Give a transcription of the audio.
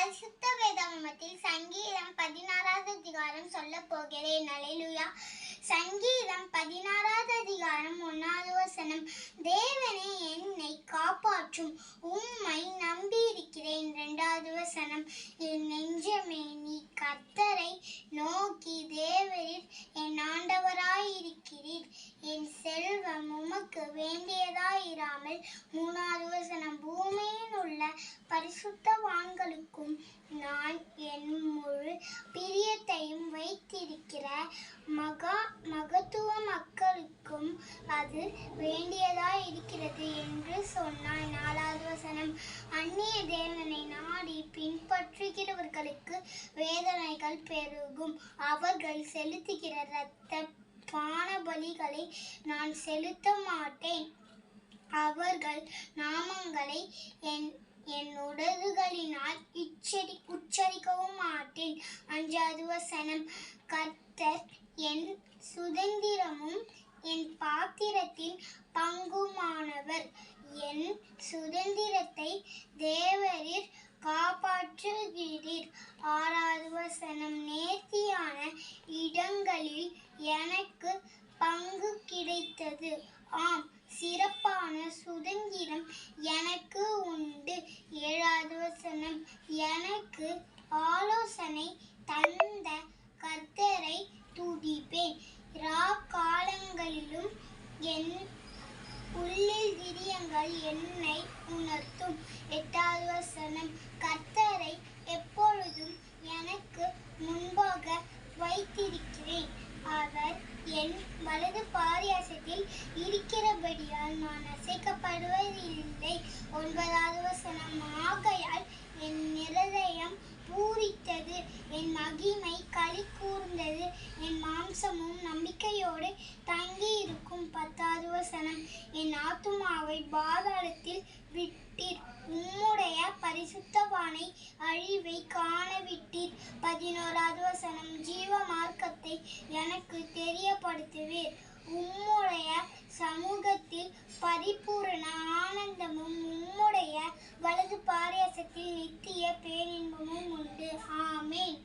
பரிசுத்த வேதாகமத்தில் சங்கீதம் 16வது அதிகாரம் சொல்ல போகிறேன். அல்லேலூயா. சங்கீதம் 16வது அதிகாரம் 1வது வசனம். தேவனே, என்னை காப்பாற்றும், உம்மை நம்பியிருக்கிறேன். 2வது வசனம். என் நெஞ்சமே, நீ கர்த்தரை நோக்கி தேவரீர் என் ஆண்டவராயிருக்கிறீர். என் செல்வம் உமக்கு வேண்டியதாயிராமல். 3வது வசனம். பூமியில் உள்ள பரிசுத்தவான்களுக்கும் நான் என் முழு பிரியத்தையும் வைத்திருக்கிற மகத்துவ மக்களுக்கும் அது வேண்டியதாயிருக்கிறது என்று சொன்னாய். 4வது வசனம். அந்நிய தேவனை நாடி பின்பற்றுகிறவர்களுக்கு வேதனைகள் பெருகும். அவர்கள் செலுத்துகிற இரத்த பான பலிகளை நான் செலுத்த மாட்டேன். அவர்கள் நாமங்களை என் உதடுகளினால் உச்சரிக்கவும் மாட்டேன். 5வது வசனம். கர்த்தர் என் சுதந்திரமும் என் பாத்திரத்தின் பங்குமானவர். என் சுதந்திரத்தை தேவரீர் காப்பாற்றுகிறீர். 6வது வசனம். நேர்த்தியான இடங்களில் எனக்கு பங்கு கிடைத்தது. ஆம், சிறப்பான சுதந்திரம் எனக்கு உண்டு. 7வது வசனம். எனக்கு ஆலோசனை தந்த கர்த்தரை துதிப்பேன். காலங்களிலும் என் உள்ளில் திரியங்கள் என்னை உணர்த்தும். 8வது வசனம். கர்த்தரை எப்பொழுதும் எனக்கு முன்பாக வைத்திருக்கிறேன். அவர் என் வலது பாரியாசத்தில் இருக்கிறபடியால் நான் அசைக்கப்படுவதில்லை. 9வது வசனம். ஆகையால் என் இருதயம் பூரித்தது, என் மகிமை களி கூர்ந்தது, என் மாம்சமும் நம்பிக்கையோடு தங்கி இருக்கும். 10வது வசனம். என் ஆத்துமாவை பாதாளத்தில் விட்டீர், உம்முடைய பரிசுத்தவானை அழிவை காணவிட்டீர். 11வது வசனம். ஜீவ மார்க்கத்தை எனக்கு தெரியப்படுத்துவீர். உம்முடைய சமூகத்தில் பரிபூரண ஆனந்தமும் உம்முடைய வலது பாரியாசத்தில் நித்திய பேரின்பமும் உண்டு. ஆமென்.